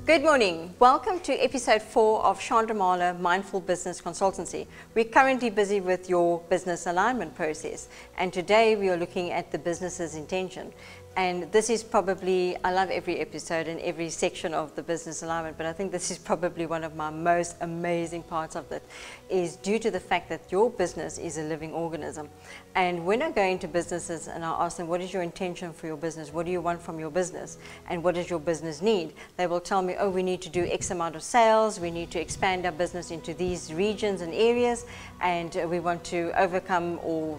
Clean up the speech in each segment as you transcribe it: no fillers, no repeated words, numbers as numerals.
Good morning. Welcome to episode 4 of Chandramala Mindful Business Consultancy. We're currently busy with your business alignment process, and today we are looking at the business's intention. And this is probably, I love every episode and every section of the business alignment, but I think this is probably one of my most amazing parts of it, is due to the fact that your business is a living organism. And when I go into businesses and I ask them, what is your intention for your business? What do you want from your business? And what does your business need? They will tell me, oh, we need to do X amount of sales, we need to expand our business into these regions and areas, and we want to overcome or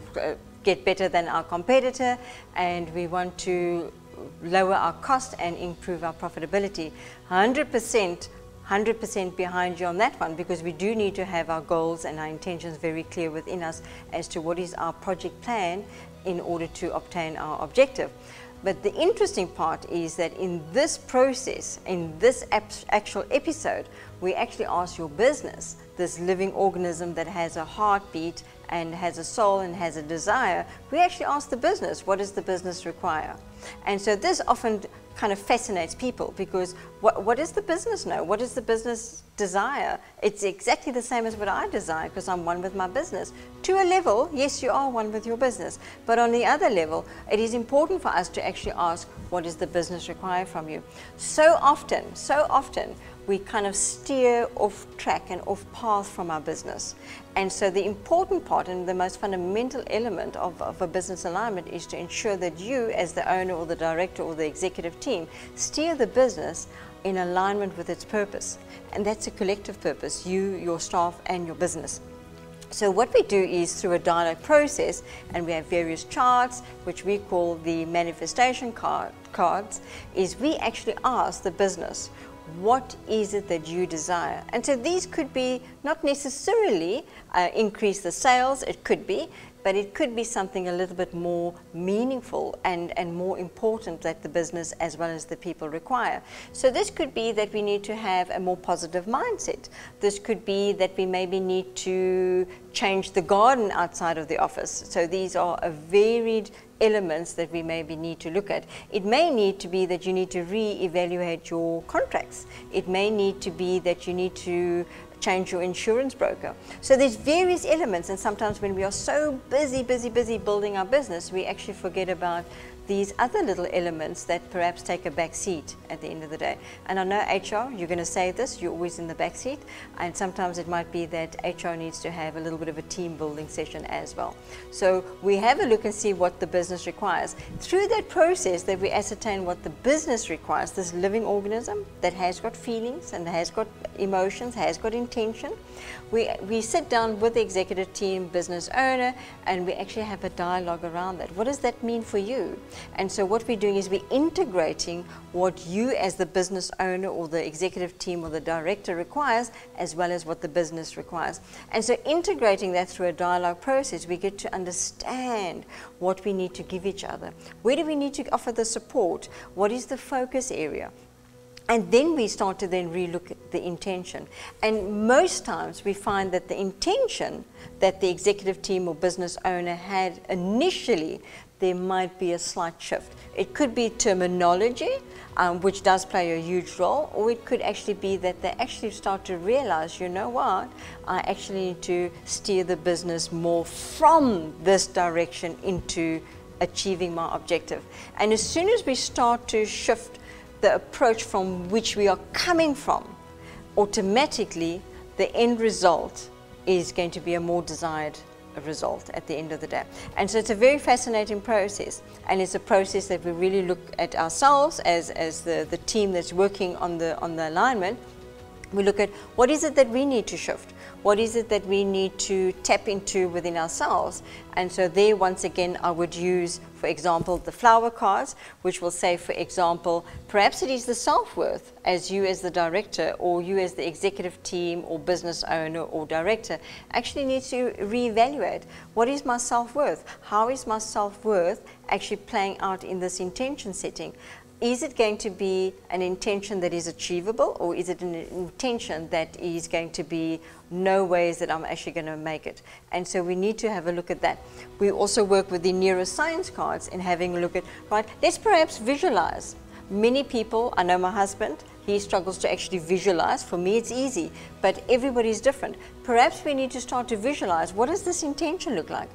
get better than our competitor, and we want to lower our cost and improve our profitability. 100% behind you on that one, because we do need to have our goals and our intentions very clear within us as to what is our project plan in order to obtain our objective. But the interesting part is that in this process, in this actual episode, we actually ask your business, this living organism that has a heartbeat and has a soul and has a desire, we actually ask the business, what does the business require? And so this often kind of fascinates people, because what does the business know? What does the business desire? It's exactly the same as what I desire, because I'm one with my business. To a level, yes, you are one with your business, but on the other level, it is important for us to actually ask, what does the business require from you? So often, we kind of steer off track and off path from our business. And so the important part and the most fundamental element of a business alignment is to ensure that you, as the owner or the director or the executive team, steer the business in alignment with its purpose. And that's a collective purpose, you, your staff, and your business. So what we do is, through a dialogue process, and we have various charts, which we call the manifestation cards, is we actually ask the business, what is it that you desire? And so these could be not necessarily increase the sales, it could be, but it could be something a little bit more meaningful and more important that the business as well as the people require. So this could be that we need to have a more positive mindset. This could be that we maybe need to change the garden outside of the office. So these are a varied elements that we maybe need to look at. It may need to be that you need to re-evaluate your contracts. It may need to be that you need to change your insurance broker. So there's various elements, and sometimes when we are so busy building our business, we actually forget about these other little elements that perhaps take a back seat at the end of the day. And I know HR, you're going to say this, you're always in the back seat, and sometimes it might be that HR needs to have a little bit of a team building session as well. So we have a look and see what the business requires. Through that process that we ascertain what the business requires, this living organism that has got feelings and has got emotions, has got intention, we sit down with the executive team, business owner, and we actually have a dialogue around that. What does that mean for you? And so what we're doing is we're integrating what you as the business owner or the executive team or the director requires, as well as what the business requires. And so integrating that through a dialogue process, we get to understand what we need to give each other. Where do we need to offer the support? What is the focus area? And then we start to then relook at the intention. And most times we find that the intention that the executive team or business owner had initially, there might be a slight shift. It could be terminology, which does play a huge role, or it could actually be that they actually start to realize, you know what, I actually need to steer the business more from this direction into achieving my objective. And as soon as we start to shift the approach from which we are coming from, automatically the end result is going to be a more desired result at the end of the day. And so it's a very fascinating process, and it's a process that we really look at ourselves as the team that's working on the alignment. We look at what is it that we need to shift, what is it that we need to tap into within ourselves. And so there, once again, I would use, for example, the flower cards, which will say, for example, perhaps it is the self-worth as you as the director, or you as the executive team or business owner or director actually needs to reevaluate. What is my self-worth? How is my self-worth actually playing out in this intention setting? Is it going to be an intention that is achievable, or is it an intention that is going to be no ways that I'm actually going to make it? And so we need to have a look at that. We also work with the neuroscience cards in having a look at, right, let's perhaps visualize Many people, I know my husband, he struggles to actually visualize. For me it's easy, but everybody's different. Perhaps we need to start to visualize, what does this intention look like?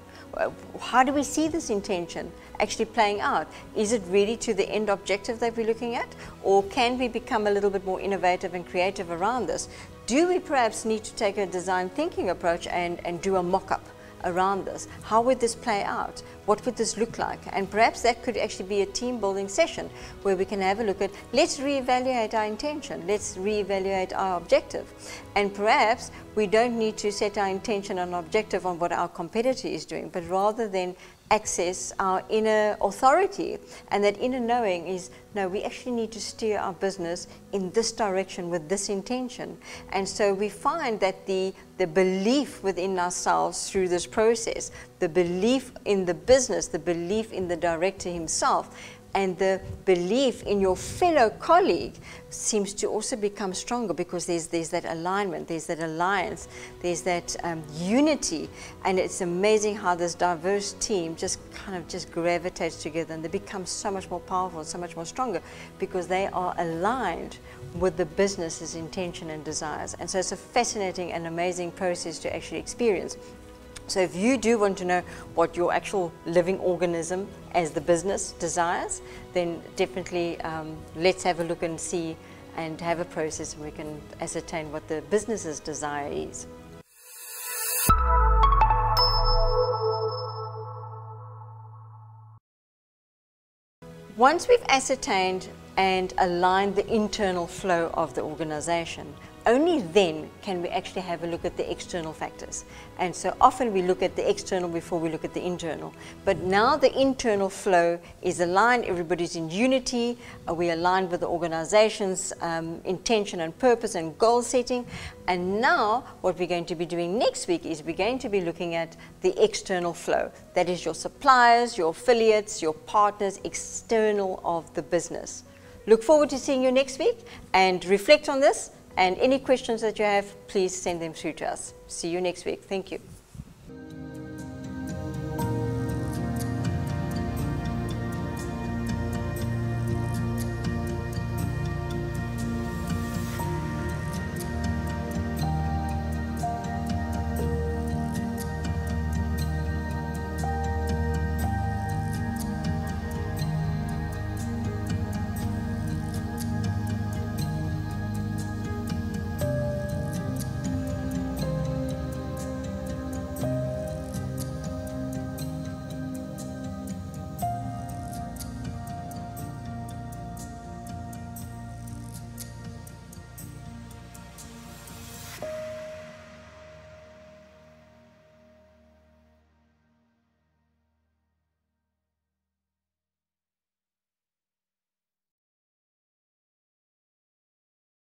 How do we see this intention actually playing out? Is it really to the end objective that we're looking at? Or can we become a little bit more innovative and creative around this? Do we perhaps need to take a design thinking approach and do a mock-up around this? How would this play out? What would this look like? And perhaps that could actually be a team building session where we can have a look at, let's reevaluate our intention, let's reevaluate our objective. And perhaps we don't need to set our intention and objective on what our competitor is doing, but rather than access our inner authority, and that inner knowing is, no, we actually need to steer our business in this direction with this intention. And so we find that the belief within ourselves through this process, the belief in the business, the belief in the director himself, and the belief in your fellow colleague seems to also become stronger, because there's that alignment, there's that alliance, there's that unity. And it's amazing how this diverse team just kind of just gravitates together, and they become so much more powerful, so much more stronger, because they are aligned with the business's intention and desires. And so it's a fascinating and amazing process to actually experience. So if you do want to know what your actual living organism as the business desires, then definitely let's have a look and see and have a process, and we can ascertain what the business's desire is. Once we've ascertained and aligned the internal flow of the organization, only then can we actually have a look at the external factors. And so often we look at the external before we look at the internal. But now the internal flow is aligned, everybody's in unity, we're aligned with the organization's intention and purpose and goal setting. And now what we're going to be doing next week is we're going to be looking at the external flow. That is your suppliers, your affiliates, your partners, external of the business. Look forward to seeing you next week, and reflect on this. And any questions that you have, please send them through to us. See you next week. Thank you.